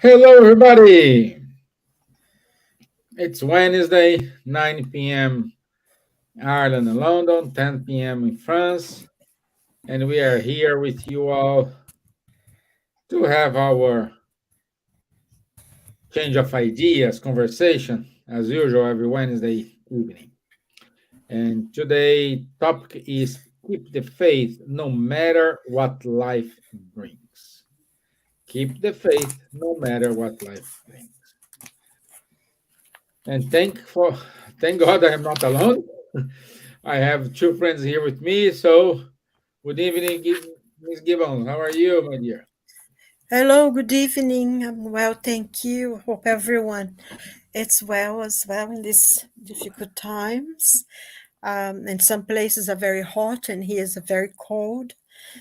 Hello, everybody. It's Wednesday, 9 p.m. Ireland and London, 10 p.m. in France, and we are here with you all to have our change of ideas conversation, as usual, every Wednesday evening. And today, topic is keep the faith no matter what life brings. Keep the faith no matter what life brings. And thank God I am not alone. I have two friends here with me. So, good evening, Miss Gibbons. How are you, my dear? Hello, good evening. I'm well, thank you. Hope everyone is well as well in these difficult times. And some places are very hot, and here is very cold.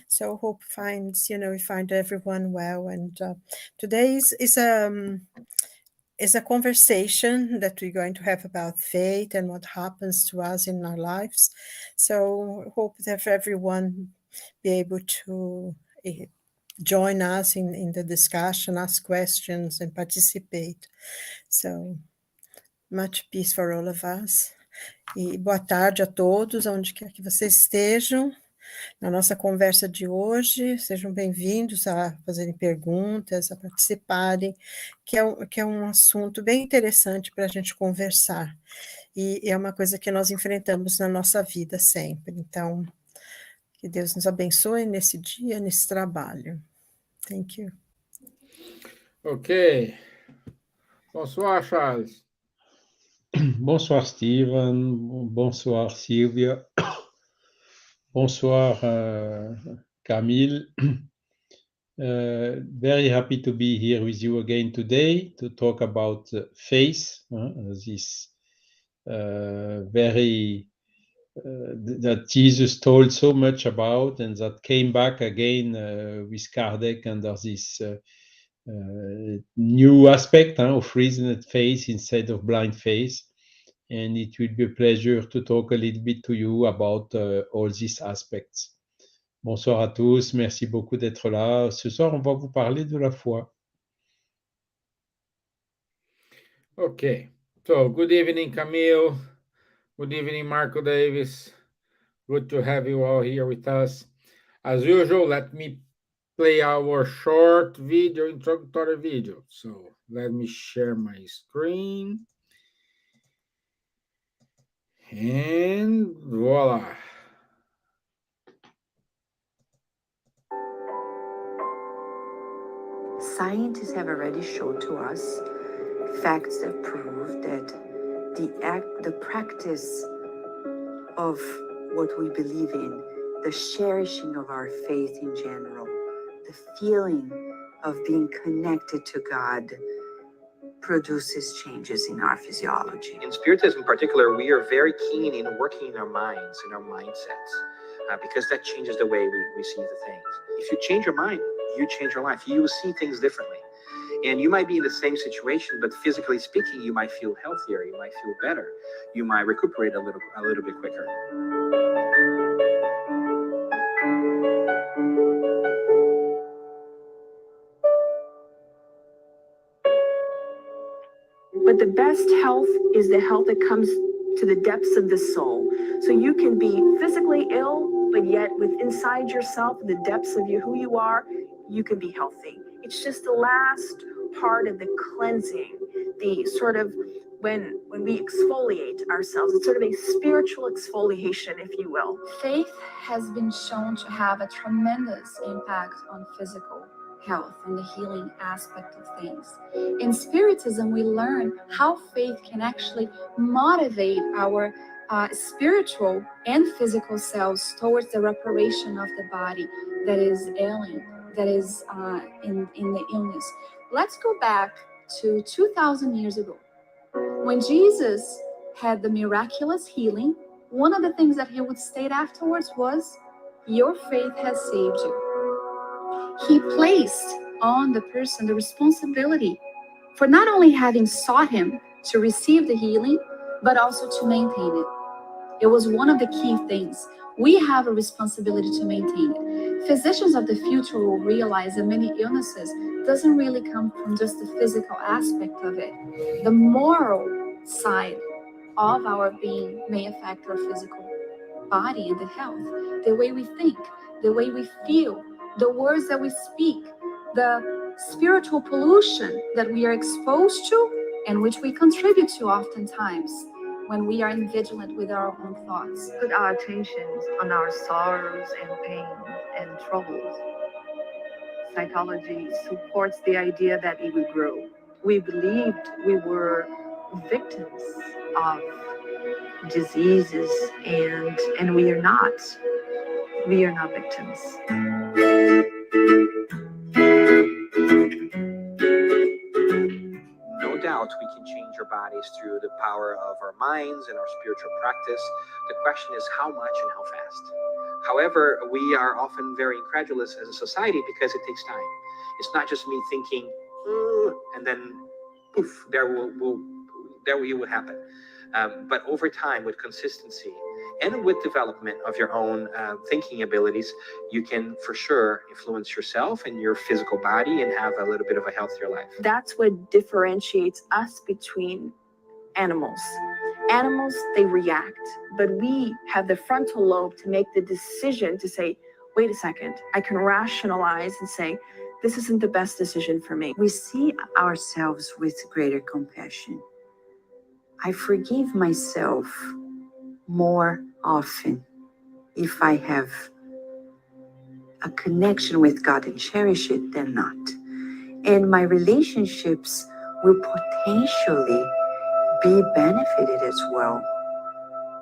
So hope we find everyone well. And today is a conversation that we're going to have about faith and what happens to us in our lives. So hope that everyone be able to join us in the discussion, ask questions, and participate. So, much peace for all of us. E boa tarde a todos, onde quer que vocês estejam. Na nossa conversa de hoje, sejam bem-vindos a fazerem perguntas, a participarem, que é um assunto bem interessante para a gente conversar. E é uma coisa que nós enfrentamos na nossa vida sempre. Então, que Deus nos abençoe nesse dia, nesse trabalho. Thank you. Ok. Bonsoir, Charles. Bonsoir Stevan, bonsoir Silvia, bonsoir Camille. Very happy to be here with you again today to talk about faith, this that Jesus told so much about and that came back again with Kardec under this new aspect of reasoned faith instead of blind faith. And it will be a pleasure to talk a little bit to you about all these aspects. Bonsoir à tous, merci beaucoup d'être là. Ce soir, on va vous parler de la foi. Okay. So, good evening, Camille. Good evening, Marco Davis. Good to have you all here with us. As usual, let me play our short video, introductory video. So, let me share my screen. And voila. Scientists have already shown to us facts that prove that the practice of what we believe in, the cherishing of our faith in general, the feeling of being connected to God produces changes in our physiology. In Spiritism in particular, we are very keen in working in our minds, in our mindsets, because that changes the way we see the things. If you change your mind, you change your life. You will see things differently. And you might be in the same situation, but physically speaking, you might feel healthier, you might feel better, you might recuperate a little bit quicker. But the best health is the health that comes to the depths of the soul. So you can be physically ill, but yet inside yourself, the depths of who you are, you can be healthy. It's just the last part of the cleansing, the sort of when we exfoliate ourselves. It's sort of a spiritual exfoliation, if you will. Faith has been shown to have a tremendous impact on physical health and the healing aspect of things. In Spiritism, we learn how faith can actually motivate our spiritual and physical selves towards the reparation of the body that is ailing, that is in the illness. Let's go back to 2,000 years ago. When Jesus had the miraculous healing, one of the things that he would state afterwards was, "Your faith has saved you." He placed on the person the responsibility for not only having sought him to receive the healing, but also to maintain it. It was one of the key things. We have a responsibility to maintain it. Physicians of the future will realize that many illnesses doesn't really come from just the physical aspect of it. The moral side of our being may affect our physical body and the health, the way we think, the way we feel, the words that we speak, the spiritual pollution that we are exposed to and which we contribute to oftentimes when we are vigilant with our own thoughts. Put our attentions on our sorrows and pains and troubles. Psychology supports the idea that we would grow. We believed we were victims of diseases, and we are not. We are not victims. No doubt we can change our bodies through the power of our minds and our spiritual practice. The question is how much and how fast. However, we are often very incredulous as a society because it takes time. It's not just me thinking, and then poof, there will happen. But over time, with consistency and with development of your own thinking abilities, you can for sure influence yourself and your physical body and have a little bit of a healthier life. That's what differentiates us between animals. Animals, they react, but we have the frontal lobe to make the decision to say, wait a second, I can rationalize and say, this isn't the best decision for me. We see ourselves with greater compassion. I forgive myself more often if I have a connection with God and cherish it than not. And my relationships will potentially be benefited as well,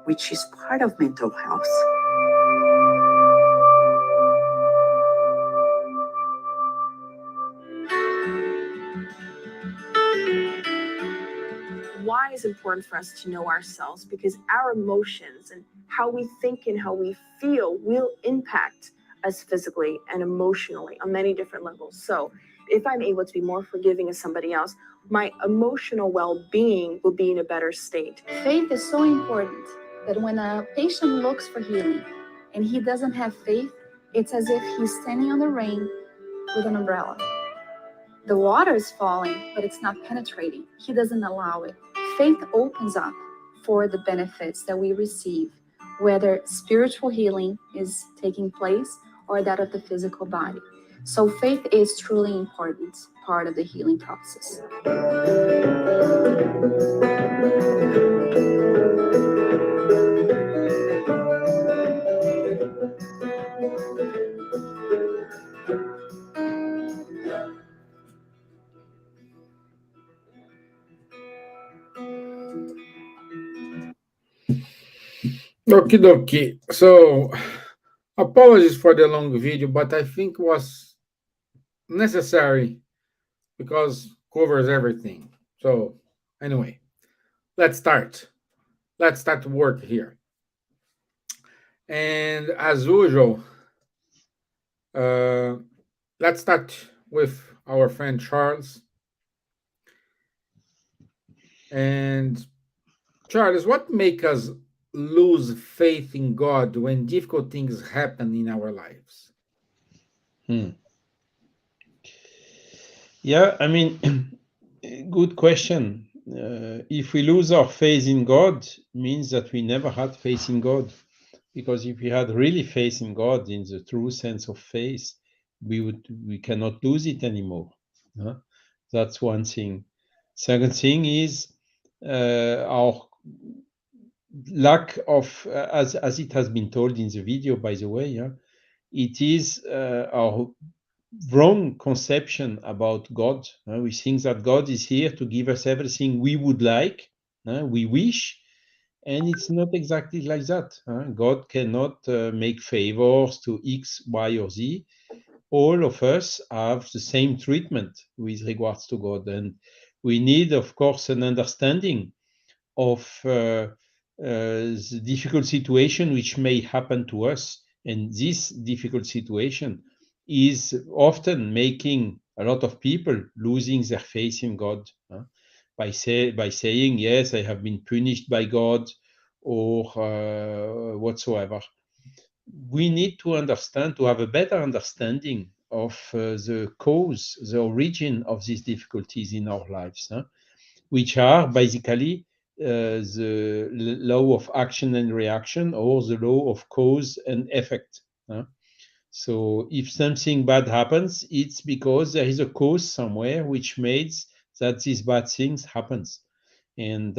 which is part of mental health. Why is it important for us to know ourselves? Because our emotions and how we think and how we feel will impact us physically and emotionally on many different levels. So if I'm able to be more forgiving of somebody else, my emotional well-being will be in a better state. Faith is so important that when a patient looks for healing and he doesn't have faith, it's as if he's standing on the rain with an umbrella. The water is falling, but it's not penetrating. He doesn't allow it. Faith opens up for the benefits that we receive, whether spiritual healing is taking place or that of the physical body. So faith is truly important part of the healing process. Okie dokie. So, apologies for the long video, but I think it was necessary because covers everything. So, anyway, let's start. Let's start work here. And as usual, let's start with our friend Charles. And Charles, what makes us lose faith in God when difficult things happen in our lives? Yeah, I mean, good question. If we lose our faith in God, means that we never had faith in God. Because if we had really faith in God, in the true sense of faith, we cannot lose it anymore. Huh? That's one thing. Second thing is our lack of, as it has been told in the video, by the way, it is our wrong conception about God. We think that God is here to give us everything we would like, we wish, and it's not exactly like that. God cannot make favors to X, Y, or Z. All of us have the same treatment with regards to God, and we need, of course, an understanding of the difficult situation which may happen to us. And this difficult situation is often making a lot of people losing their faith in God by saying, yes, I have been punished by God, or whatsoever. We need to understand, to have a better understanding of the cause, the origin of these difficulties in our lives, which are basically the law of action and reaction, or the law of cause and effect. So if something bad happens, it's because there is a cause somewhere which makes that these bad things happens. And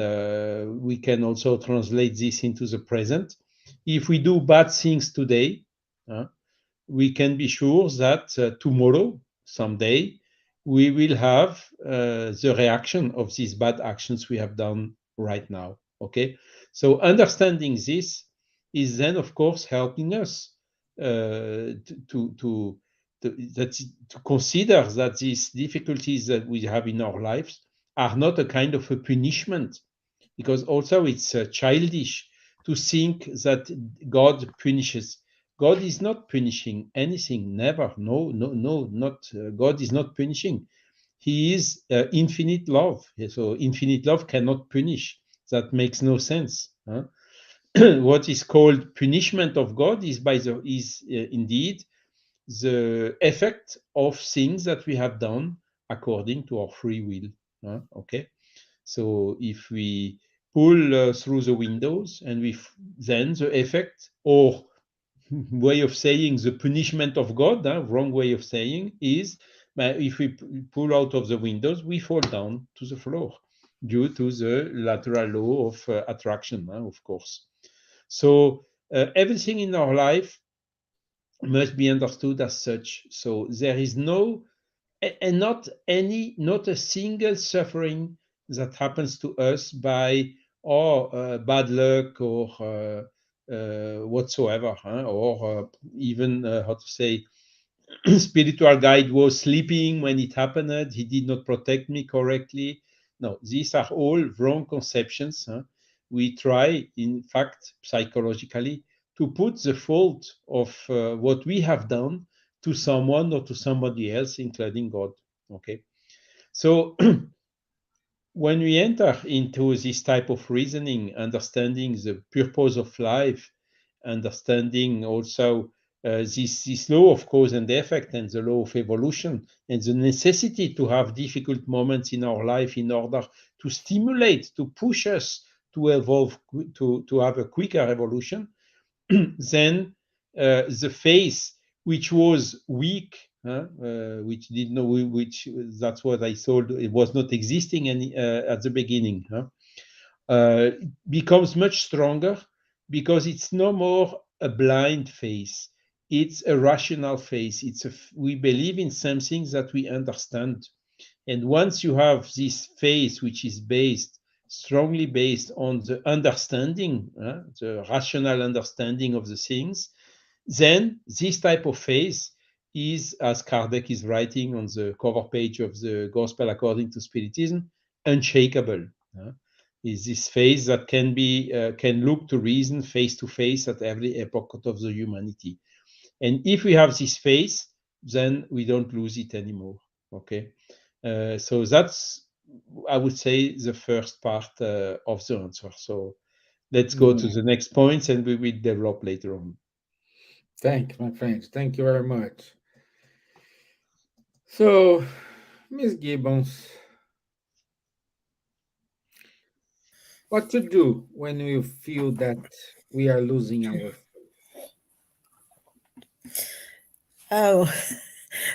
we can also translate this into the present. If we do bad things today, we can be sure that tomorrow, someday, we will have the reaction of these bad actions we have done right now. Okay, so understanding this is then, of course, helping us to consider that these difficulties that we have in our lives are not a kind of a punishment, because also it's childish to think that God punishes. God is not punishing anything, never. No, not God is not punishing. He is infinite love. So infinite love cannot punish. That makes no sense. What is called punishment of God is indeed the effect of things that we have done according to our free will. Okay, so if we pull through the windows, and then the effect, or way of saying the punishment of God, wrong way of saying, is if we pull out of the windows, we fall down to the floor due to the lateral law of attraction, of course. So everything in our life must be understood as such. So there is not a single suffering that happens to us by bad luck or whatsoever, or even how to say, spiritual guide was sleeping when it happened, he did not protect me correctly. No, these are all wrong conceptions. We try, in fact, psychologically, to put the fault of what we have done to someone or to somebody else, including God. Okay, so when we enter into this type of reasoning, understanding the purpose of life, understanding also this law of cause and effect, and the law of evolution, and the necessity to have difficult moments in our life in order to stimulate, to push us to evolve, to have a quicker evolution, then the phase which was weak, which did not, which that's what I thought, it was not existing any at the beginning, becomes much stronger, because it's no more a blind phase. It's a rational phase. We believe in something that we understand. And once you have this phase, which is strongly based on the understanding, the rational understanding of the things, then this type of phase is, as Kardec is writing on the cover page of the Gospel According to Spiritism, unshakable. Is this phase that can look to reason face to face at every epoch of the humanity. And if we have this phase, then we don't lose it anymore. Okay, so that's, I would say, the first part of the answer. So let's go to the next points, and we will develop later on. Thanks, my friends. Thank you very much. So, Miss Gibbons, what to do when we feel that we are losing our Oh,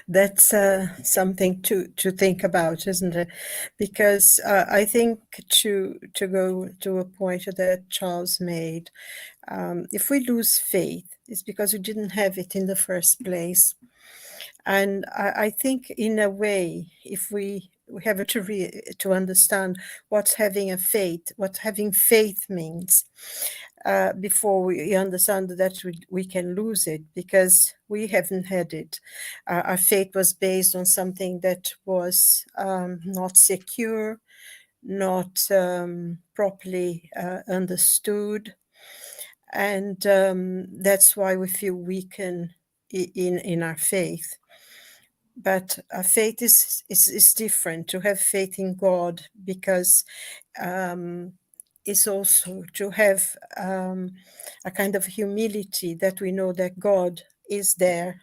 that's something to think about, isn't it? Because I think to go to a point that Charles made, if we lose faith, it's because we didn't have it in the first place. And I think, in a way, if we have to understand what having faith means, before we understand that we can lose it, because we haven't had it. Our faith was based on something that was not secure, not properly understood, and that's why we feel weakened in our faith. But our faith is different. To have faith in God, because is also to have a kind of humility that we know that God is there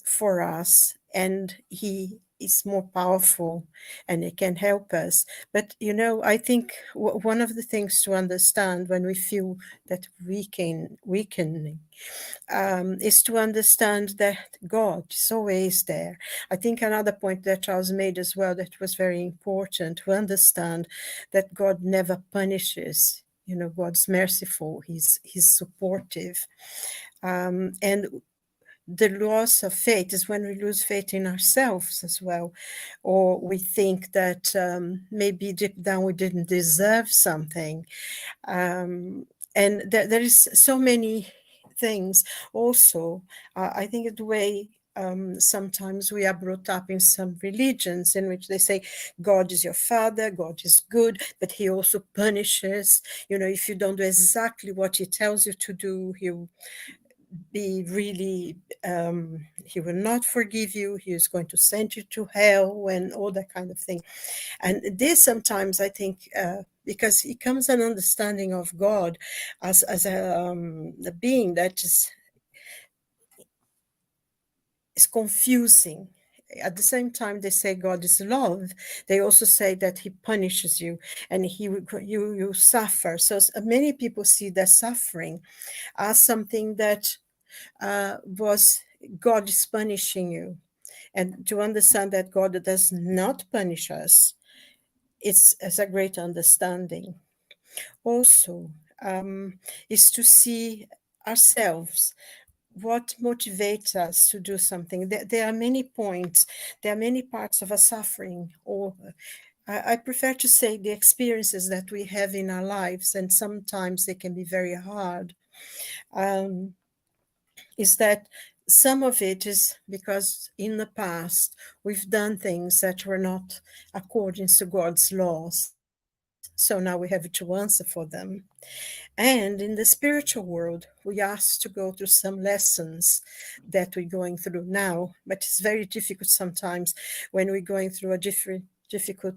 for us, and he is more powerful and it can help us. But I think one of the things to understand when we feel that weakening is to understand that God is always there. I think another point that Charles made as well that was very important, to understand that God never punishes. God's merciful, he's supportive. And the loss of faith is when we lose faith in ourselves as well, or we think that maybe deep down we didn't deserve something. And there is so many things. Also, I think the way sometimes we are brought up in some religions in which they say God is your father, God is good, but he also punishes. If you don't do exactly what he tells you to do, he'll be really, he will not forgive you, he is going to send you to hell, and all that kind of thing. And this sometimes I think because it comes an understanding of God as a being that is confusing. At the same time they say God is love, they also say that he punishes you and you suffer. So many people see the suffering as something that was God is punishing you. And to understand that God does not punish us, it's a great understanding. Also, is to see ourselves, what motivates us to do something. There are many points, there are many parts of a suffering, or I prefer to say the experiences that we have in our lives, and sometimes they can be very hard. Is that some of it is because in the past we've done things that were not according to God's laws. So now we have to answer for them. And in the spiritual world, we asked to go through some lessons that we're going through now, but it's very difficult sometimes when we're going through a difficult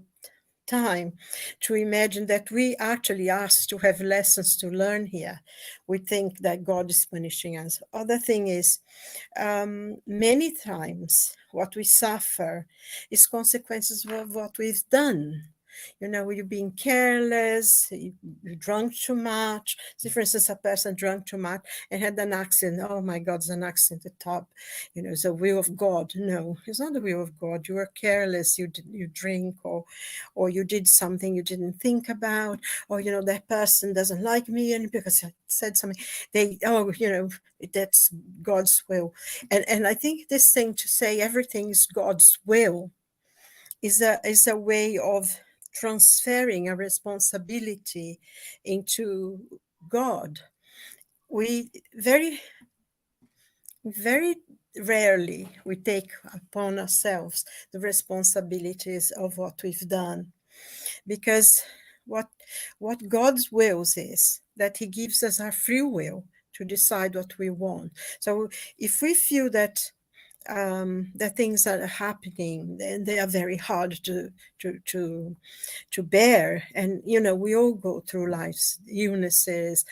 time to imagine that we actually asked to have lessons to learn here. We think that God is punishing us. Other thing is, many times what we suffer is consequences of what we've done. You're being careless, you drank too much. See, for instance, a person drank too much and had an accident. Oh my God, it's an accident at the top. It's the will of God. No, it's not the will of God. You were careless, you drink, or you did something you didn't think about, or, that person doesn't like me and because I said something, that's God's will. And I think this thing to say everything is God's will is a way of transferring a responsibility into God. We very rarely we take upon ourselves the responsibilities of what we've done, because what God's wills is that he gives us our free will to decide what we want. So if we feel that things that are happening, and they are very hard to bear, and we all go through life's illnesses,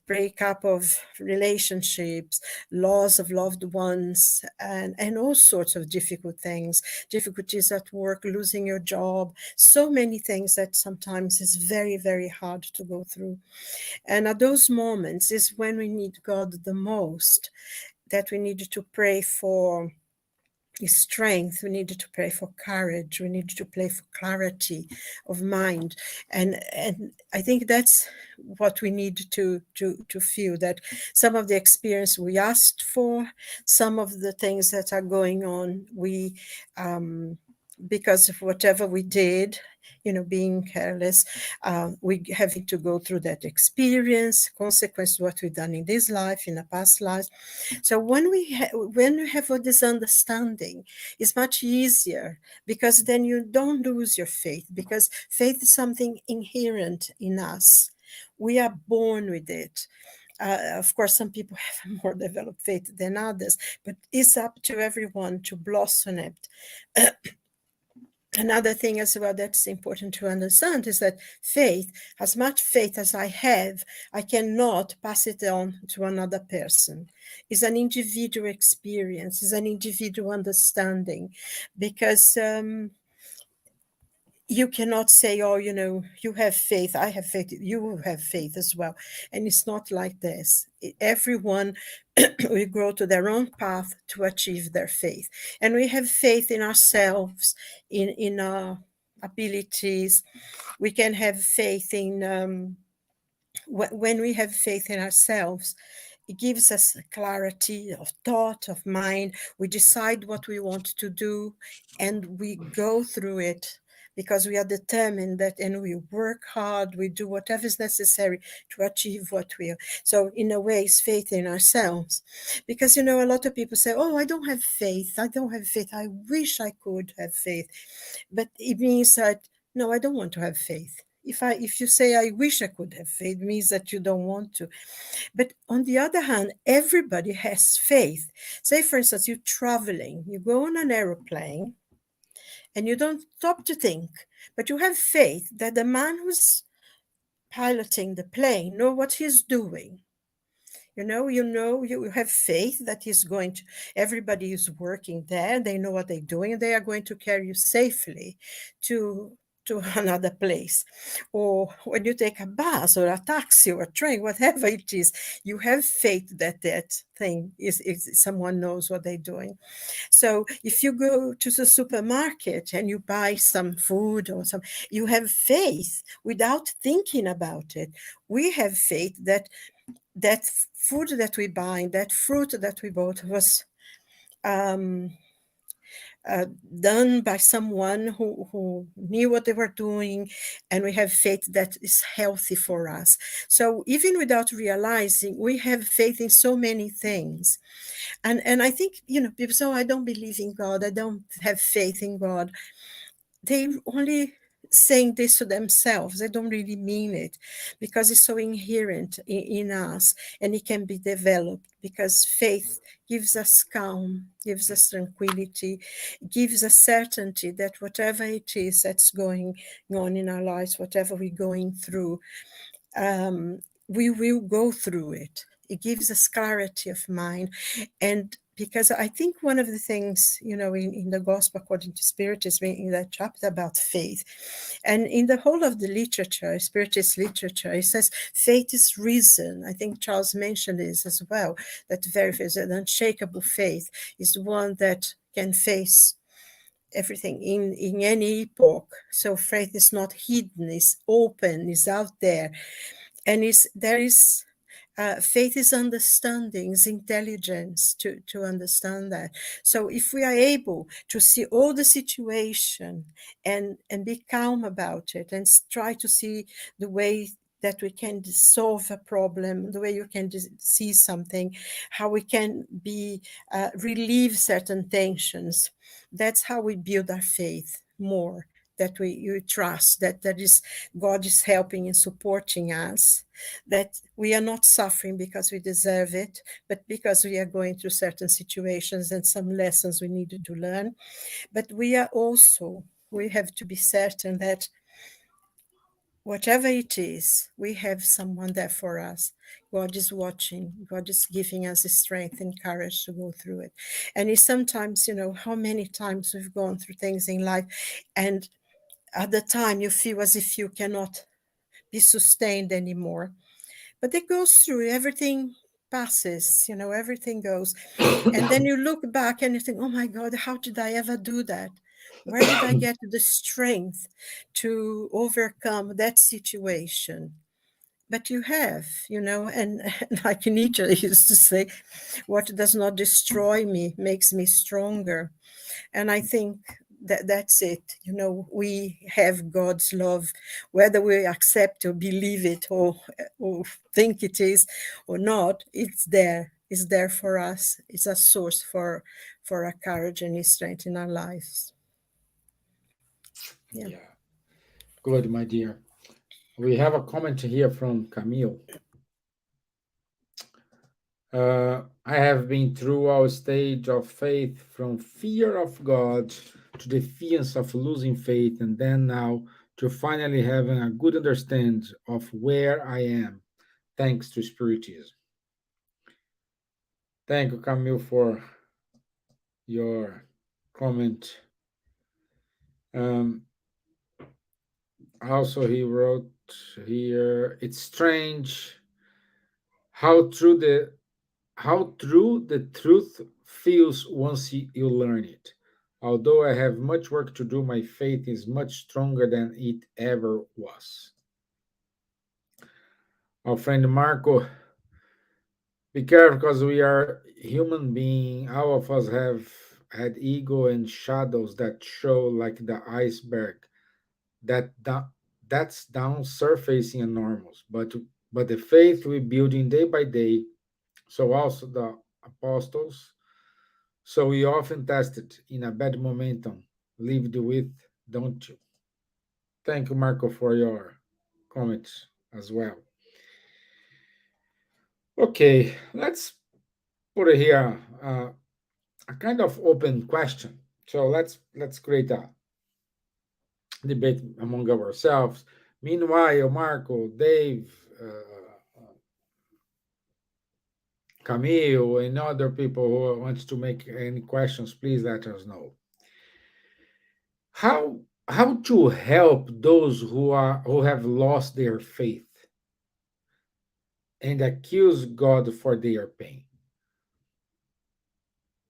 breakup of relationships, loss of loved ones, and all sorts of difficult things, difficulties at work, losing your job, so many things that sometimes is very, very hard to go through. And at those moments is when we need God the most, that we needed to pray for strength, we needed to pray for courage, we needed to pray for clarity of mind. And I think that's what we need to feel, that some of the experience we asked for, some of the things that are going on, we because of whatever we did, being careless, we having to go through that experience, consequence of what we've done in this life, in a past life. So when we have all this understanding, it's much easier, because then you don't lose your faith, because faith is something inherent in us. We are born with it. Of course, some people have a more developed faith than others, but it's up to everyone to blossom it. Another thing as well that's important to understand is that faith, as much faith as I have, I cannot pass it on to another person. It's an individual experience, it's an individual understanding, because you cannot say, oh, you have faith, I have faith, you have faith as well. And it's not like this. Everyone will grow to their own path to achieve their faith. And we have faith in ourselves, in our abilities. We can have faith in, when we have faith in ourselves, it gives us clarity of thought, of mind. We decide what we want to do and we go through it because we are determined that, and we work hard, we do whatever is necessary to achieve what we are. So in a way, it's faith in ourselves. Because, a lot of people say, oh, I don't have faith. I don't have faith. I wish I could have faith. But it means that, no, I don't want to have faith. If you say, I wish I could have faith, it means that you don't want to. But on the other hand, everybody has faith. Say, for instance, you're traveling, you go on an aeroplane and you don't stop to think, but you have faith that the man who's piloting the plane knows what he's doing. You have faith that he's going to, everybody is working there, they know what they're doing, and they are going to carry you safely to another place. Or when you take a bus or a taxi or a train, whatever it is, you have faith that thing is someone knows what they're doing. So if you go to the supermarket and you buy some food or you have faith without thinking about it. We have faith that food that we buy, that fruit that we bought was done by someone who knew what they were doing, and we have faith that is healthy for us. So even without realizing, we have faith in so many things. And I think, people say, oh, I don't believe in God, I don't have faith in God. They only saying this to themselves. They don't really mean it, because it's so inherent in us, and it can be developed, because faith gives us calm, gives us tranquility, gives us certainty that whatever it is that's going on in our lives, whatever we're going through, we will go through it. It gives us clarity of mind. And because I think one of the things, in the Gospel according to Spiritism, in that chapter about faith, and in the whole of the literature, Spiritist literature, it says faith is reason. I think Charles mentioned this as well, that very faith, an unshakable faith, is one that can face everything in any epoch. So faith is not hidden, it's open, it's out there. And faith is understanding, is intelligence to understand that. So if we are able to see all the situation and be calm about it, and try to see the way that we can solve a problem, the way you can see something, how we can relieve certain tensions, that's how we build our faith more. That you trust that God is helping and supporting us, that we are not suffering because we deserve it, but because we are going through certain situations and some lessons we needed to learn. But we have to be certain that whatever it is, we have someone there for us. God is watching. God is giving us the strength and courage to go through it. And it's sometimes, how many times we've gone through things in life, and at the time you feel as if you cannot be sustained anymore. But it goes through, everything passes, everything goes. And then you look back and you think, oh my God, how did I ever do that? Where did I get the strength to overcome that situation? But you have, and like Nietzsche used to say, what does not destroy me makes me stronger. And I think that's it. We have God's love, whether we accept or believe it or think it is or not, it's there. It's there for us. It's a source for our courage and His strength in our lives. Yeah. Good, my dear. We have a comment here from Camille. I have been through our stage of faith from fear of God to the fears of losing faith, and then now to finally having a good understanding of where I am, thanks to Spiritism. Thank you, Camille, for your comment. Also, he wrote here, it's strange how true the truth feels once you learn it. Although I have much work to do, my faith is much stronger than it ever was. Our friend Marco, be careful because we are human beings. All of us have had ego and shadows that show like the iceberg that that's down surfacing enormous. But the faith we building day by day, so also the apostles, so we often tested in a bad momentum, lived with, don't you? Thank you, Marco, for your comments as well. Okay, let's put it here a kind of open question. So let's create a debate among ourselves. Meanwhile, Marco, Dave, Camille, and other people who wants to make any questions, please let us know. How to help those who have lost their faith and accuse God for their pain?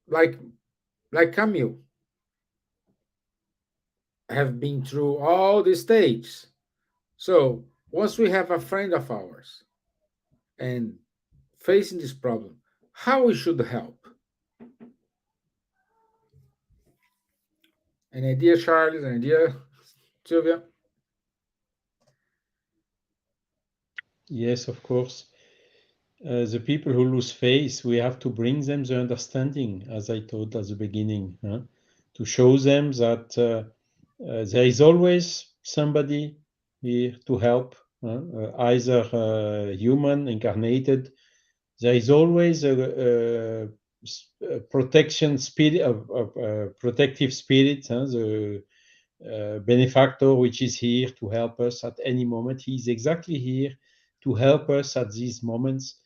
Like Camille have been through all the stages. So once we have a friend of ours and facing this problem, how we should help? An idea, Charles? An idea, Silvia? Yes, of course. The people who lose faith, we have to bring them the understanding, as I told at the beginning, to show them that there is always somebody here to help, either human, incarnated. There is always a protection spirit, a protective spirit, the benefactor, which is here to help us at any moment. He is exactly here to help us at these moments.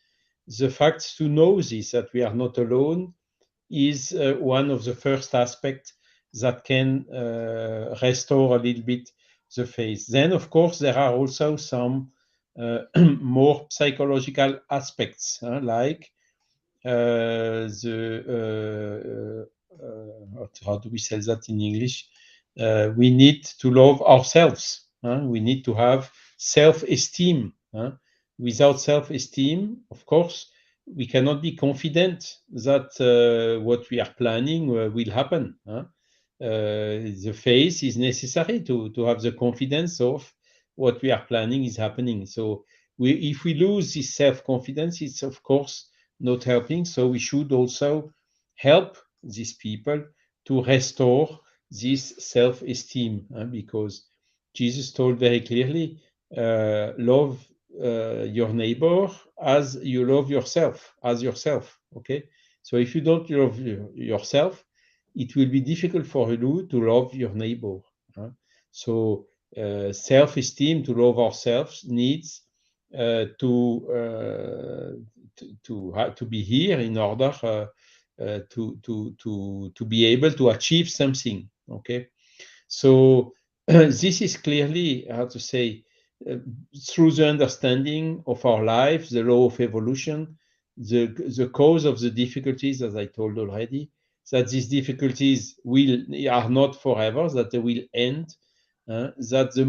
The fact to know this, that we are not alone, is one of the first aspects that can restore a little bit the faith. Then, of course, there are also some more psychological aspects, like how do we say that in English? We need to love ourselves. We need to have self-esteem. Without self-esteem, of course, we cannot be confident that what we are planning will happen. The faith is necessary to have the confidence of what we are planning is happening. So if we lose this self-confidence, it's of course not helping. So we should also help these people to restore this self-esteem, because Jesus told very clearly, love your neighbor as you love yourself, as yourself. Okay, so if you don't love yourself, it will be difficult for you to love your neighbor. So self-esteem, to love ourselves, needs to be here in order to be able to achieve something. Okay, so this is clearly, how to say, through the understanding of our life, the law of evolution, the cause of the difficulties, as I told already, that these difficulties are not forever, that they will end, that the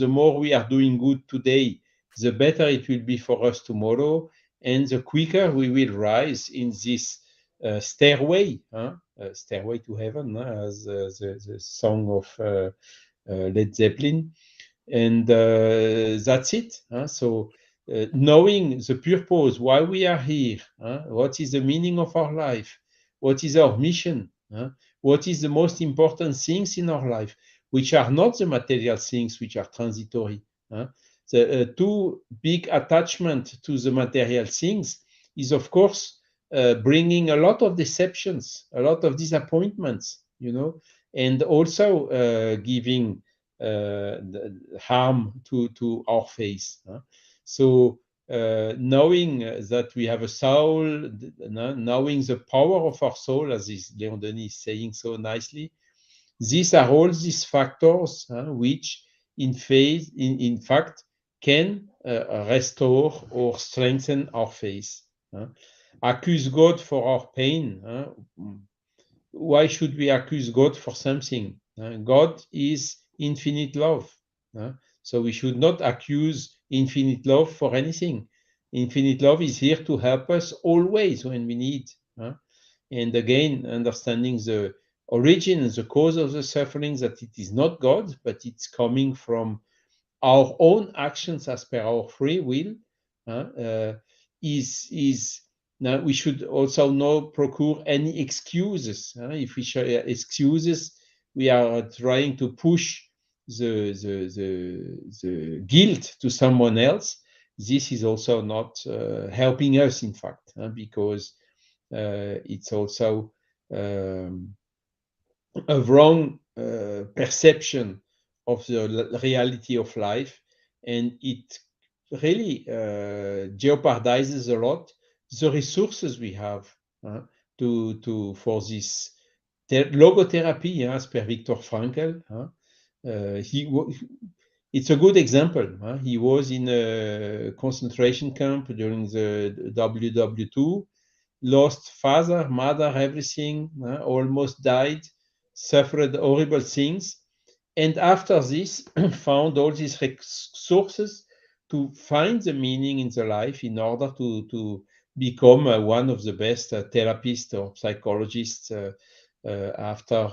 more we are doing good today, the better it will be for us tomorrow, and the quicker we will rise in this stairway to heaven, as the song of Led Zeppelin. And that's it. So knowing the purpose, why we are here, what is the meaning of our life, what is our mission, what is the most important things in our life, which are not the material things, which are transitory. The too big attachment to the material things is, of course, bringing a lot of deceptions, a lot of disappointments, and also giving harm to our face. So knowing that we have a soul, knowing the power of our soul, as Leon Denis is saying so nicely, these are all these factors which in fact can restore or strengthen our faith. Accuse God for our pain. Why should we accuse God for something? God is infinite love. So we should not accuse infinite love for anything. Infinite love is here to help us always when we need. And again, understanding the origin and the cause of the suffering, that it is not God, but it's coming from our own actions as per our free will, is now we should also not procure any excuses. If we show excuses, we are trying to push the guilt to someone else. This is also not helping us, in fact, because it's also a wrong perception of the reality of life, and it really jeopardizes a lot the resources we have for this logotherapy, as per Viktor Frankl. It's a good example. He was in a concentration camp during the WW2, lost father, mother, everything, almost died, suffered horrible things, and after this found all these resources to find the meaning in the life in order to become one of the best therapists or psychologists after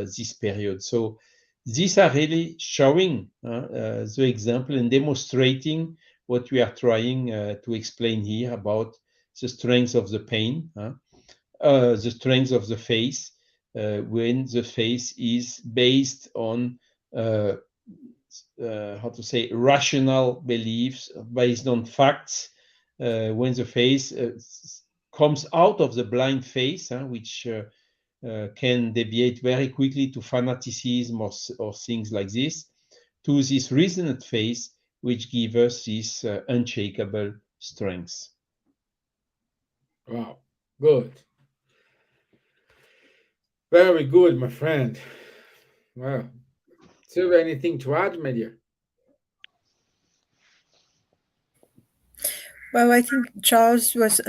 this period. So these are really showing the example and demonstrating what we are trying to explain here about the strength of the pain, the strength of the faith, when the faith is based on rational beliefs, based on facts, when the faith comes out of the blind faith, which can deviate very quickly to fanaticism or things like this, to this reasoned faith, which gives us this unshakable strength. Wow, good. Very good, my friend. Well, Silvia, anything to add, my dear? Well, I think Charles was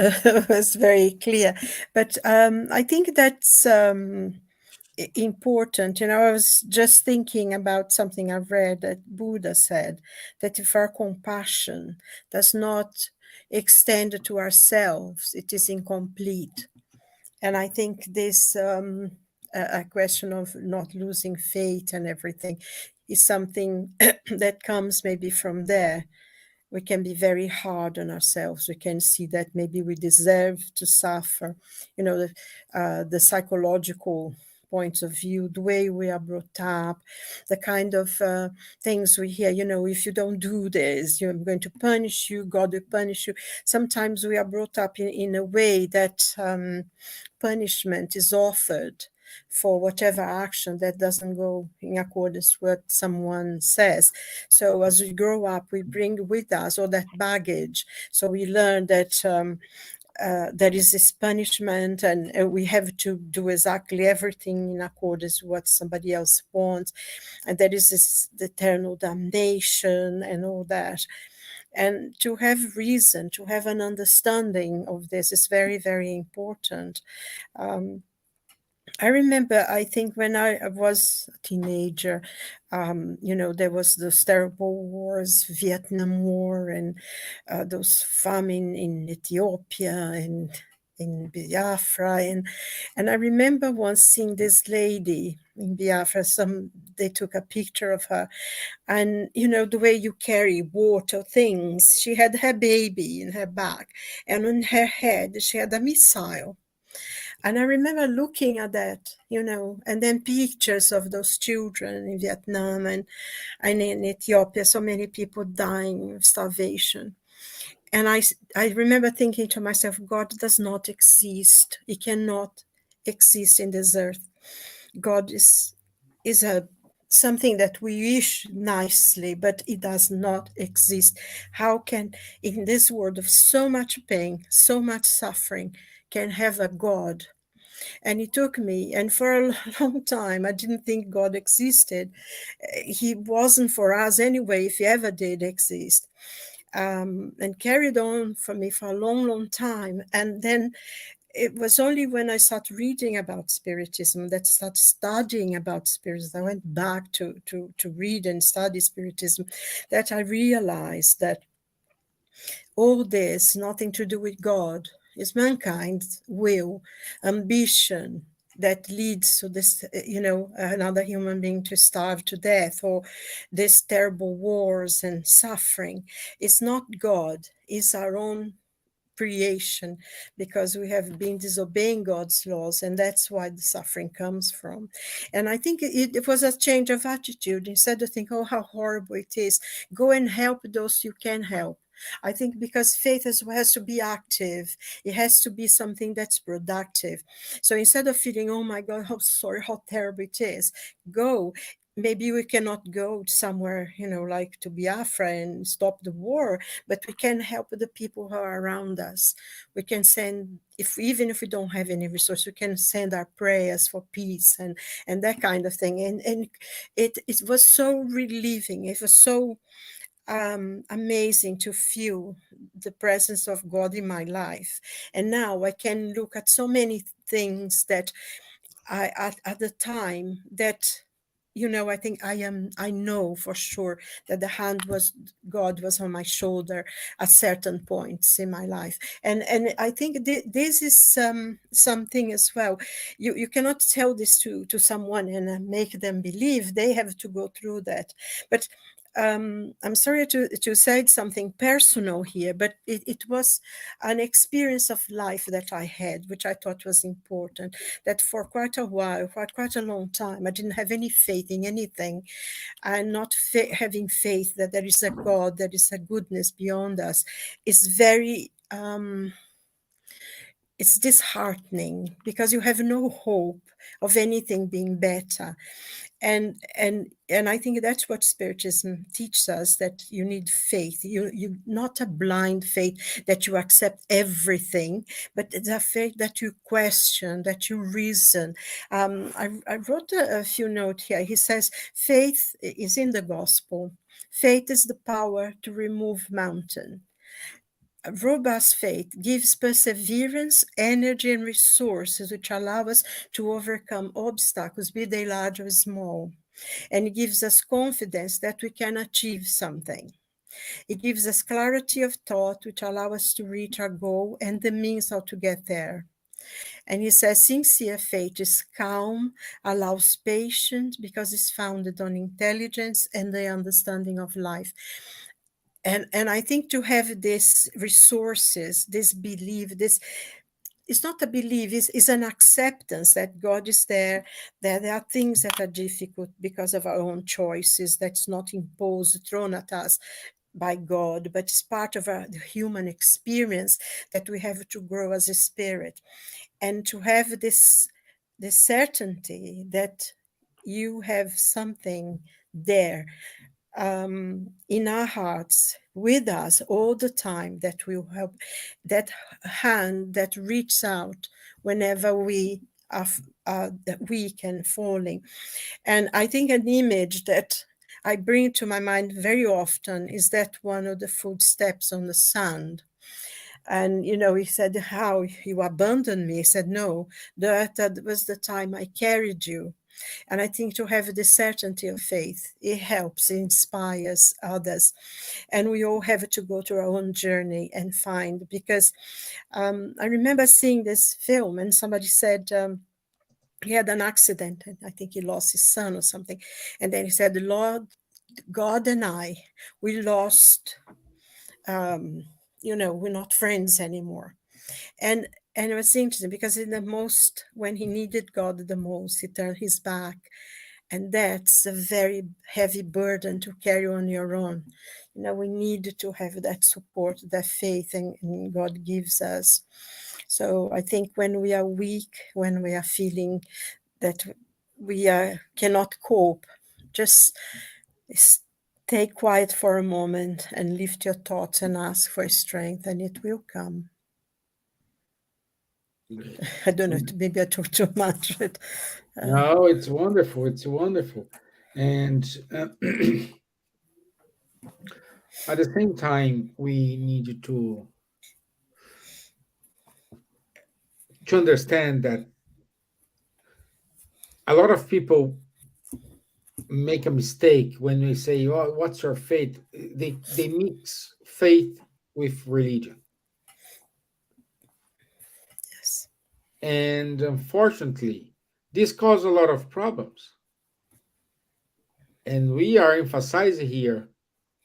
was very clear, but I think that's important. I was just thinking about something I've read that Buddha said, that if our compassion does not extend to ourselves, it is incomplete. And I think this a question of not losing faith and everything is something that comes maybe from there. We can be very hard on ourselves. We can see that maybe we deserve to suffer. The psychological points of view, the way we are brought up, the kind of things we hear, if you don't do this, I'm going to punish you, God will punish you. Sometimes we are brought up in a way that punishment is offered for whatever action that doesn't go in accordance with what someone says. So as we grow up, we bring with us all that baggage. So we learn that there is this punishment, and we have to do exactly everything in accordance with what somebody else wants. And there is this eternal damnation and all that. And to have reason, to have an understanding of this is very, very important. I remember, I think when I was a teenager, there was those terrible wars, Vietnam War, and those famine in Ethiopia and in Biafra. And I remember once seeing this lady in Biafra, they took a picture of her. And, the way you carry water, things, she had her baby in her back, and on her head, she had a missile. And I remember looking at that, and then pictures of those children in Vietnam and in Ethiopia, so many people dying of starvation. And I remember thinking to myself, God does not exist. He cannot exist in this earth. God is a something that we wish nicely, but it does not exist. How can, in this world of so much pain, so much suffering, can have a God? And it took me, and for a long time, I didn't think God existed. He wasn't for us anyway, if he ever did exist. And carried on for me for a long, long time. And then it was only when I started reading about Spiritism, that I started studying about Spiritism, I went back to read and study Spiritism, that I realized that all this, nothing to do with God, is mankind's will, ambition, that leads to this, another human being to starve to death, or these terrible wars and suffering. It's not God, it's our own creation, because we have been disobeying God's laws, and that's why the suffering comes from. And I think it was a change of attitude. Instead of thinking, oh, how horrible it is, go and help those you can help. I think because faith as well has to be active, it has to be something that's productive. So instead of feeling, oh my God, how sorry, how terrible it is, go. Maybe we cannot go somewhere, like to Biafra and stop the war, but we can help the people who are around us. We can send, even if we don't have any resource, we can send our prayers for peace and that kind of thing. And it was so relieving. It was so amazing to feel the presence of God in my life. And now I can look at so many things that at the time that, I think I know for sure that the hand was, God was on my shoulder at certain points in my life. And I think this is something as well. You cannot tell this to someone and make them believe. They have to go through that. But I'm sorry to say something personal here, but it was an experience of life that I had, which I thought was important, that for quite a while, for quite a long time, I didn't have any faith in anything, and not having faith that there is a God, there is a goodness beyond us, is very... it's disheartening, because you have no hope of anything being better. And I think that's what Spiritism teaches us, that you need faith. You not a blind faith that you accept everything, but it's a faith that you question, that you reason. I wrote a few notes here. He says, faith is in the gospel. Faith is the power to remove mountain. A robust faith gives perseverance, energy, and resources which allow us to overcome obstacles, be they large or small. And it gives us confidence that we can achieve something. It gives us clarity of thought, which allow us to reach our goal and the means how to get there. And he says, sincere faith is calm, allows patience, because it's founded on intelligence and the understanding of life. And I think to have these resources, this belief, this, it's not a belief, it's an acceptance that God is there, that there are things that are difficult because of our own choices, that's not imposed, thrown at us by God, but it's part of the human experience that we have to grow as a spirit. And to have this certainty that you have something there in our hearts with us all the time, that will help, that hand that reaches out whenever we are weak and falling. And I think an image that I bring to my mind very often is that one of the footsteps on the sand. And, he said, how you abandoned me. He said, no, that was the time I carried you. And I think to have the certainty of faith, it helps, it inspires others. And we all have to go through our own journey and find, because I remember seeing this film and somebody said he had an accident, and I think he lost his son or something. And then he said, the Lord, God and I, we lost, we're not friends anymore. And it was interesting, because when he needed God the most, he turned his back. And that's a very heavy burden to carry on your own. We need to have that support, that faith, and God gives us. So I think when we are weak, when we are feeling that we cannot cope, just stay quiet for a moment and lift your thoughts and ask for strength, and it will come. I don't know, maybe I talk too much, but No, it's wonderful. It's wonderful. And at the same time, we need to understand that a lot of people make a mistake when they say, "Oh, what's your faith?" They mix faith with religion, yes, and unfortunately, this causes a lot of problems. And we are emphasizing here.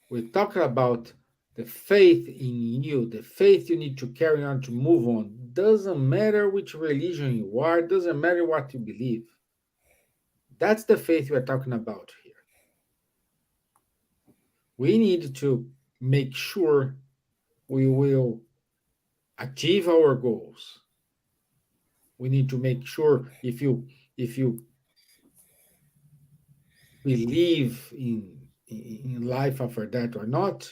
We're talking about the faith in you, the faith you need to carry on to move on. Doesn't matter which religion you are, doesn't matter what you believe. That's the faith we're talking about here. We need to make sure we will achieve our goals. We need to make sure if you believe in life after that or not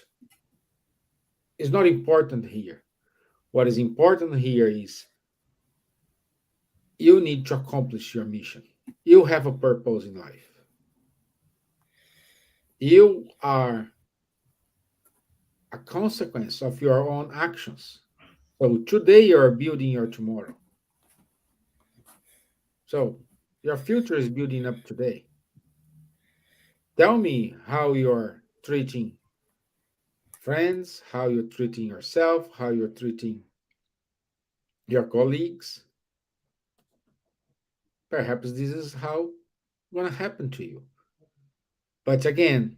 is not important here. What is important here is you need to accomplish your mission. You have a purpose in life. You are a consequence of your own actions. So today you are building your tomorrow. So your future is building up today. Tell me how you're treating friends, how you're treating yourself, how you're treating your colleagues. Perhaps this is how going to happen to you. But again,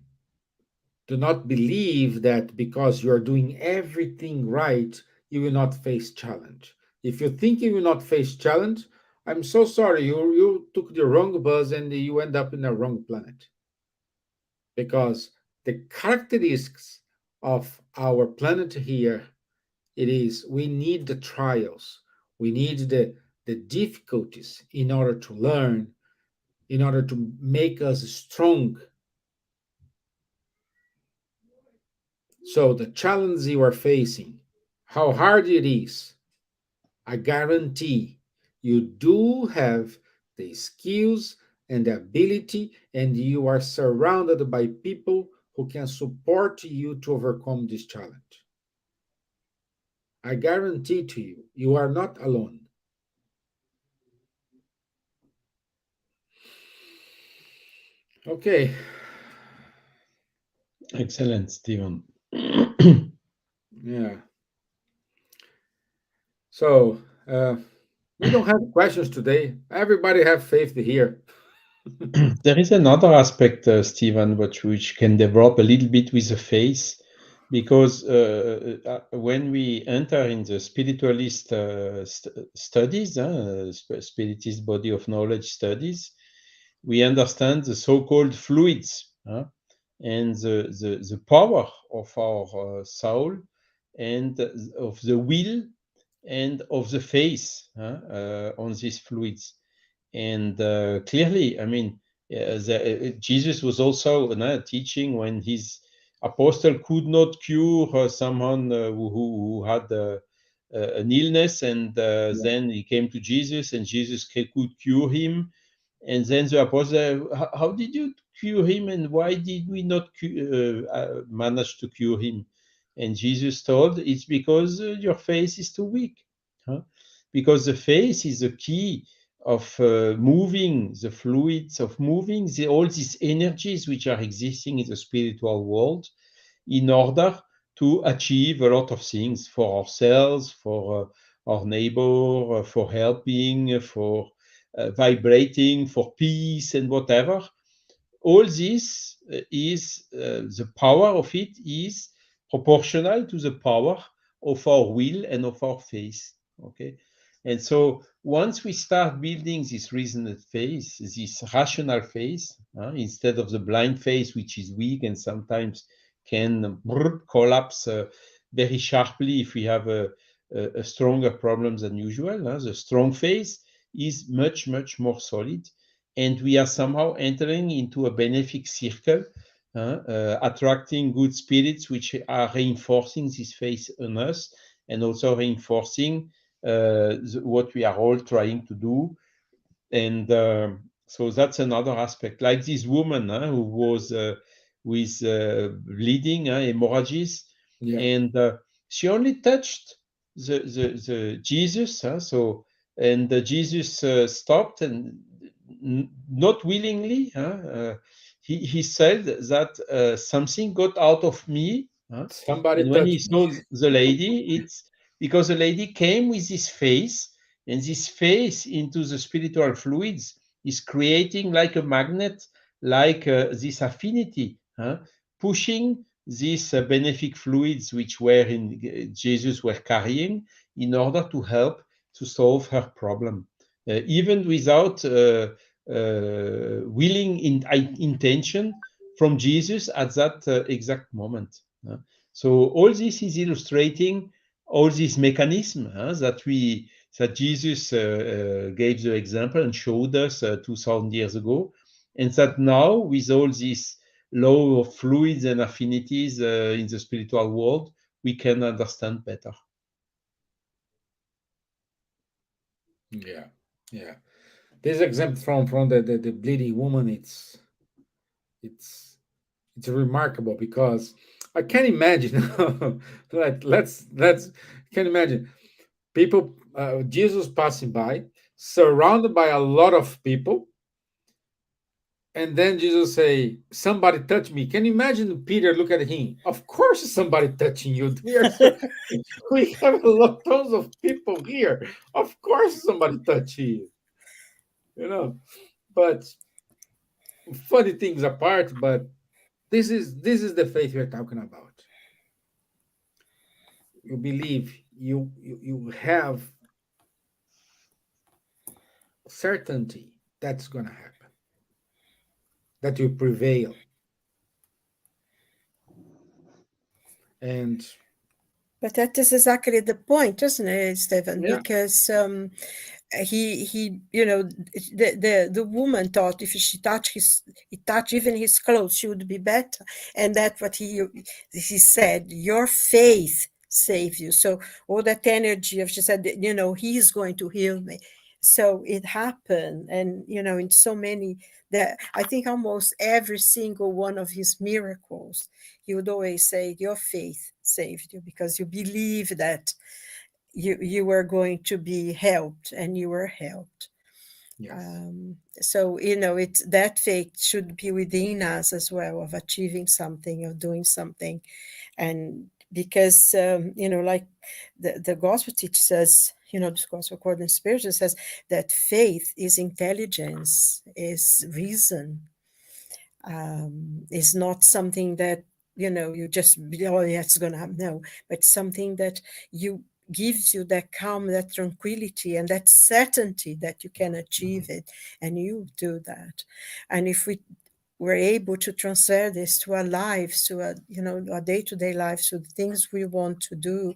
do not believe that because you're doing everything right, you will not face challenge. If you think you will not face challenge, I'm so sorry. You took the wrong bus and you end up in the wrong planet. Because the characteristics of our planet here, it is we need the trials, we need the difficulties in order to learn, in order to make us strong. So the challenge you are facing, how hard it is, I guarantee you do have the skills and the ability, and you are surrounded by people who can support you to overcome this challenge. I guarantee to you, you are not alone. Okay. Excellent, Stevan. Yeah. So we don't have questions today. Everybody have faith here. There is another aspect, Stevan, which can develop a little bit with the faith, because when we enter in the spiritualist studies, spiritist body of knowledge studies, we understand the so-called fluids and the power of our soul and of the will and of the faith on these fluids. And clearly, I mean, Jesus was also teaching when his apostle could not cure someone who had an illness, and then he came to Jesus, and Jesus could cure him. And then the apostle, how did you cure him, and why did we not manage to cure him? And Jesus told, it's because your faith is too weak. Because the faith is the key of moving the fluids, of moving all these energies which are existing in the spiritual world in order to achieve a lot of things for ourselves, for our neighbor, for helping, for vibrating, for peace and whatever. All this is, the power of it is proportional to the power of our will and of our faith. Okay. And so once we start building this reasoned faith, this rational faith, instead of the blind faith, which is weak and sometimes can collapse very sharply if we have a stronger problem than usual. The strong faith is much, much more solid. and we are somehow entering into a benefic circle, attracting good spirits which are reinforcing this faith in us and also reinforcing what we are all trying to do. And so that's another aspect. Like this woman who was with bleeding, hemorrhages, Yeah. and she only touched the Jesus. So and Jesus stopped and not willingly. He said that something got out of me. Somebody And when he touched me. saw the lady, it's because the lady came with this face, and this face into the spiritual fluids is creating like a magnet, like this affinity, pushing these benefic fluids which were in Jesus were carrying in order to help to solve her problem, even without willing intention from Jesus at that exact moment. So all this is illustrating all this mechanism that Jesus gave the example and showed us 2000 years ago, and that now with all this law of fluids and affinities in the spiritual world, we can understand better. Yeah, yeah. This example from the bleeding woman, it's remarkable because I can't imagine. Let's can imagine people, Jesus passing by, surrounded by a lot of people, and then Jesus say, "Somebody touch me." Can you imagine Peter look at him? Of course, somebody touching you. We have a lot, tons of people here. Of course, somebody touching you. You know, but funny things apart, but this is the faith we're talking about. You believe, you have certainty that's going to happen, that you prevail. And But that is exactly the point, isn't it, Stevan? yeah, Because he the woman thought if she touch even his clothes, she would be better, and that's what he said, your faith saved you. So all that energy of, she said, he's going to heal me. So it happened. And in so many, that I think almost every single one of his miracles, he would always say, your faith saved you, because you believe that you were going to be helped, and you were helped. yes, So it's that faith should be within us as well, of achieving something, of doing something. And because like the gospel teaches us, the gospel according to Spirit says that faith is intelligence, is reason, is not something that you just, oh yeah, it's gonna happen. No, but something that you gives you that calm, that tranquility, and that certainty that you can achieve it, and you do that. And if we were able to transfer this to our lives, to our day-to-day lives, to the things we want to do,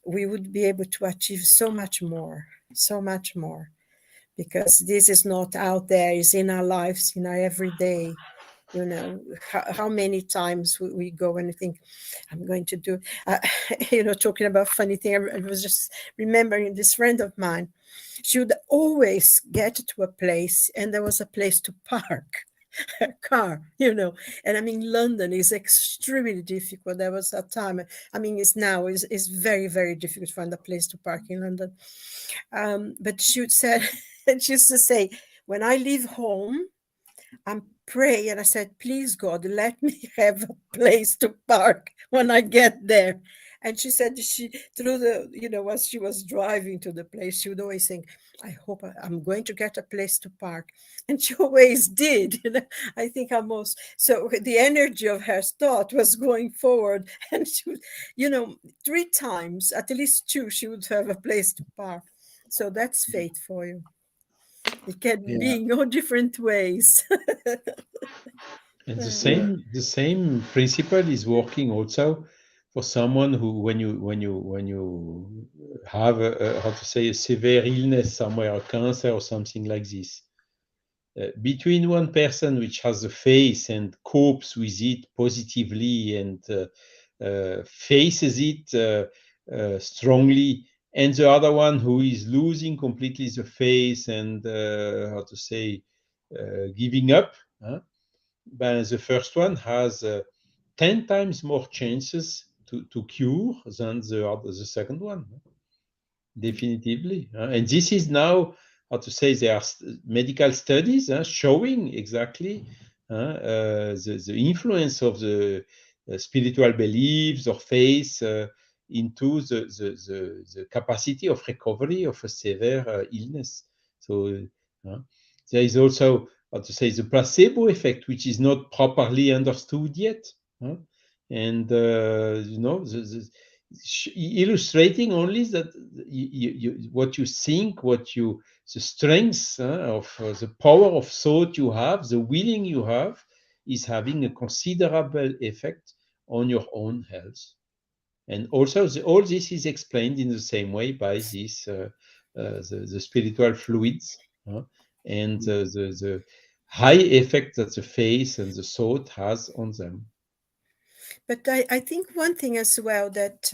we would be able to achieve so much more, because this is not out there, it's in our lives, in our everyday. How many times we go and think, I'm going to do, talking about funny thing, I was just remembering this friend of mine. She would always get to a place, and there was a place to park her car, and I mean, London is extremely difficult. There was a time, I mean, it's very, very difficult to find a place to park in London. But she said, and she used to say, when I leave home, I'm pray, and I said, please God, let me have a place to park when I get there. And she said, she through the as she was driving to the place, she would always think, I hope I'm going to get a place to park. And she always did. I think almost, so the energy of her thought was going forward, and she would, 3 times, at least 2, she would have a place to park. So that's faith for you. It can be in all different ways. And the same principle is working also for someone who, when you have how to say, a severe illness somewhere, a cancer or something like this, between one person which has a face and copes with it positively and faces it strongly, and the other one who is losing completely the face and how to say giving up, but the first one has 10 times more chances to cure than the second one, definitively. And this is now, how to say, there are medical studies showing exactly the influence of the spiritual beliefs or faith into the capacity of recovery of a severe illness. So there is also, how to say, the placebo effect, which is not properly understood yet. And, illustrating only that what you think, the strength of the power of thought you have, the willing you have, is having a considerable effect on your own health. And also, all this is explained in the same way by this the spiritual fluids and the high effect that the faith and the thought has on them. But I think one thing as well that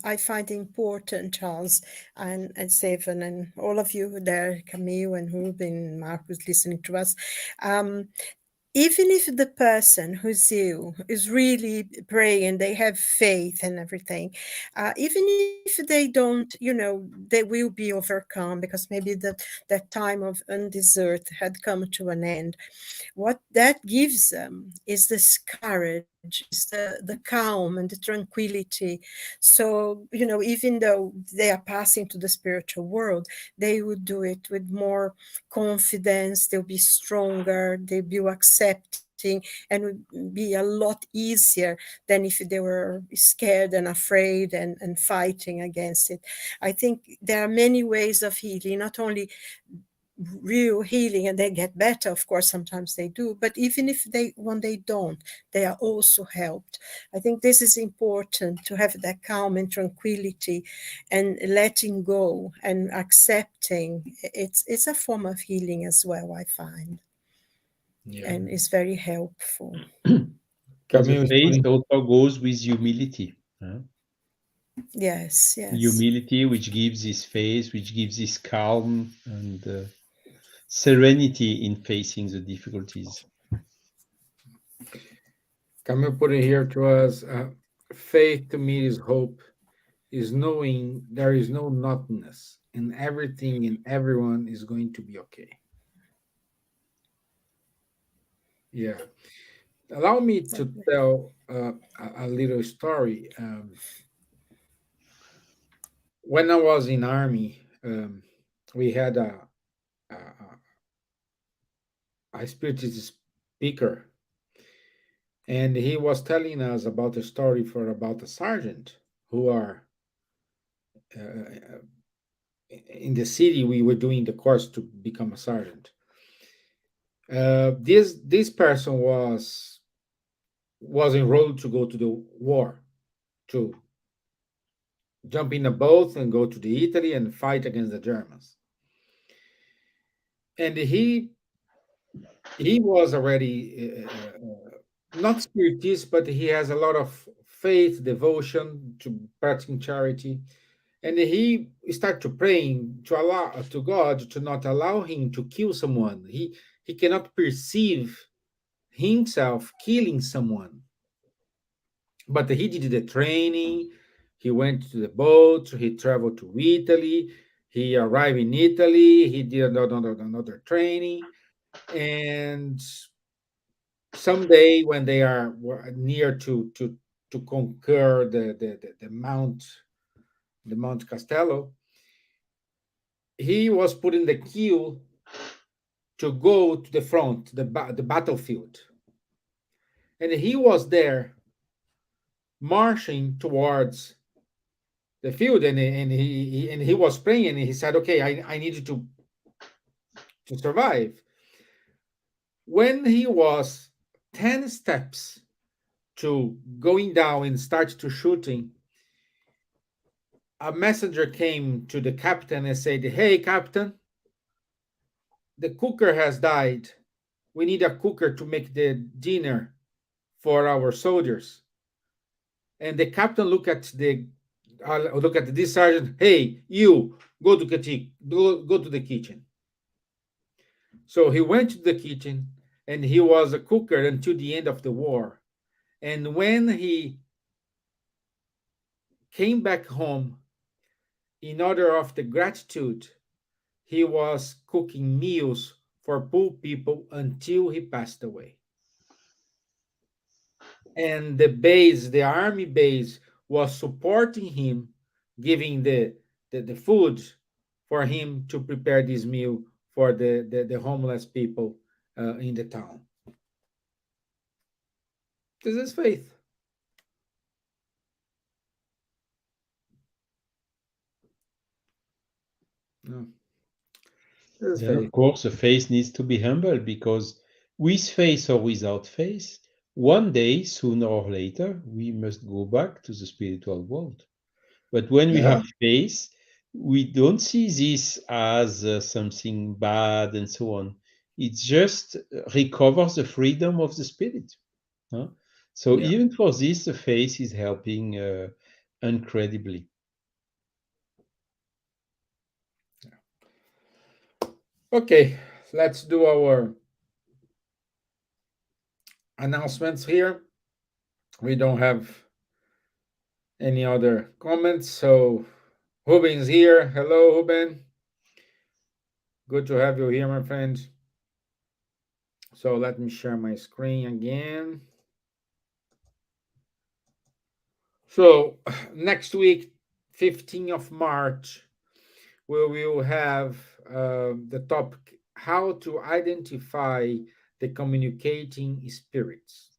I find important, Charles and Stevan, and all of you there, Camille and Ruben, Marcus, listening to us, even if the person who's ill is really praying, they have faith and everything, even if they don't, they will be overcome because maybe that time of on this earth had come to an end. What that gives them is this courage, is the calm and the tranquility. So, even though they are passing to the spiritual world, they would do it with more confidence, they'll be stronger, they'll be accepting, and would be a lot easier than if they were scared and afraid and fighting against it. I think there are many ways of healing, not only real healing, and they get better, of course, sometimes they do, but even if when they don't, they are also helped. I think this is important, to have that calm and tranquility and letting go and accepting. It's a form of healing as well, I find. Yeah. And it's very helpful. Camille The is faith putting, also goes with humility. Yes. Humility, which gives this faith, which gives this calm and serenity in facing the difficulties. Camille put it here to us. Faith to me is hope, is knowing there is no nothingness, and everything and everyone is going to be okay. Yeah. Allow me to tell a little story. When I was in army, we had a, a spiritist speaker, and he was telling us about a story about a sergeant who are in the city. We were doing the course to become a sergeant. This person was enrolled to go to the war, to jump in a boat and go to the Italy and fight against the Germans. And he was already not spiritist, but he has a lot of faith, devotion to practicing charity, and he started to praying to allow to God to not allow him to kill someone. He cannot perceive himself killing someone, but he did the training. He went to the boat. He traveled to Italy. He arrived in Italy. He did another training, and someday when they were near to conquer the Mount Castello, he was put in the queue to go to the front, the battlefield, and he was there marching towards the field, and he was praying, and he said, "Okay, I need you to survive." When he was 10 steps to going down and start to shooting, a messenger came to the captain and said, "Hey, captain, the cooker has died. we need a cooker to make the dinner for our soldiers. And the captain look at this sergeant. Hey, you go to go to the kitchen. So he went to the kitchen, and he was a cooker until the end of the war. And when he came back home, in order of the gratitude, he was cooking meals for poor people until he passed away. And the army base, was supporting him, giving the food for him to prepare this meal for the homeless people in the town. This is faith. No. This is Then, of faith. course, the faith needs to be humble because with faith or without faith, one day, sooner or later, we must go back to the spiritual world. But when we Yeah. have faith, we don't see this as something bad and so on. It just recovers the freedom of the spirit. Huh? So Yeah. even for this, the faith is helping incredibly. Okay, let's do our announcements here. We don't have any other comments, so Ruben's here. Hello, Ruben. Good to have you here, my friend. So let me share my screen again. So next week, 15th of March, we will have the topic, how to identify the communicating spirits.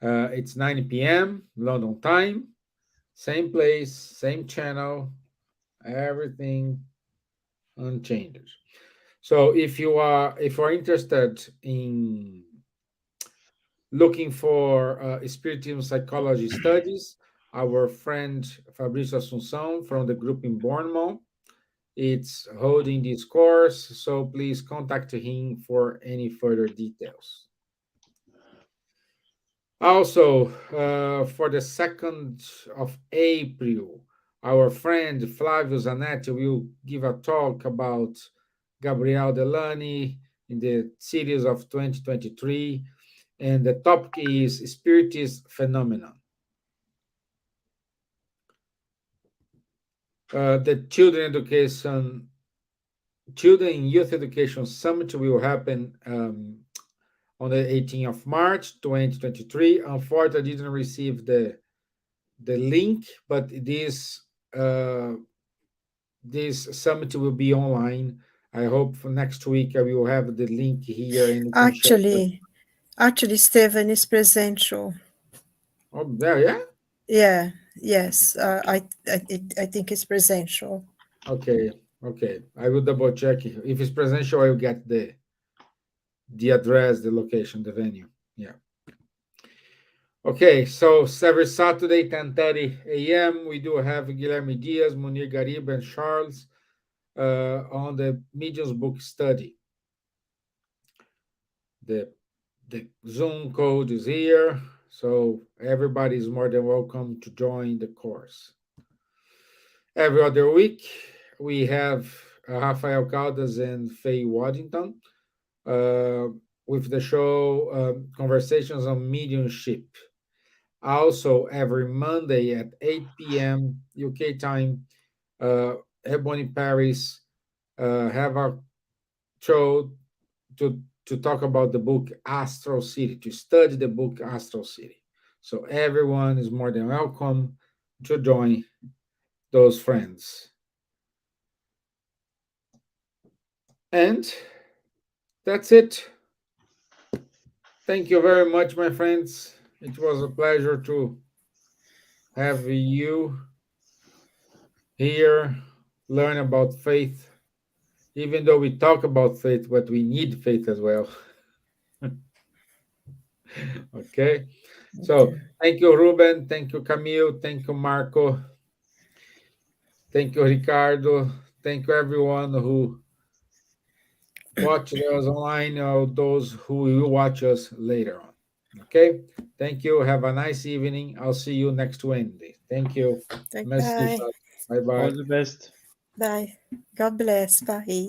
It's 9 p.m. London time, same place, same channel, everything unchanged. So if you are interested in looking for spiritism psychology studies, our friend Fabrício Assunção from the group in Bournemouth, it's holding this course, so please contact him for any further details. Also, for the 2nd of April, our friend Flavio Zanetti will give a talk about Gabriel Delany in the series of 2023, and the topic is Spiritist Phenomenon. The Children and Youth Education Summit will happen on the 18th of March, 2023. Unfortunately, I didn't receive the link, but this summit will be online. I hope for next week I will have the link here and you can share it. Actually, Stevan is presential. Oh, there, yeah. Yeah, yes. I think it's presential. Okay, okay. I will double check. If it's presential, I will get the address, the location, the venue. Yeah. Okay, so every Saturday, 10:30 a.m., we do have Guilherme Dias, Munir Garib, and Charles on the Medium's book study. The Zoom code is here, so everybody is more than welcome to join the course. Every other week, we have Rafael Caldas and Faye Waddington with the show Conversations on Mediumship. Also, every Monday at 8 p.m. UK time, Ebony Paris have a show to talk about the book Astral City, to study the book Astral City. So everyone is more than welcome to join those friends. And that's it. Thank you very much, my friends. It was a pleasure to have you here, learn about faith, even though we talk about faith, but we need faith as well. Okay. So thank you, Ruben. Thank you, Camille. Thank you, Marco. Thank you, Ricardo. Thank you, everyone who watch us online or those who will watch us later on. Okay? Thank you. Have a nice evening. I'll see you next Wednesday. Thank you. Merci. Bye. Bye bye. All the best. Bye. God bless. Bye.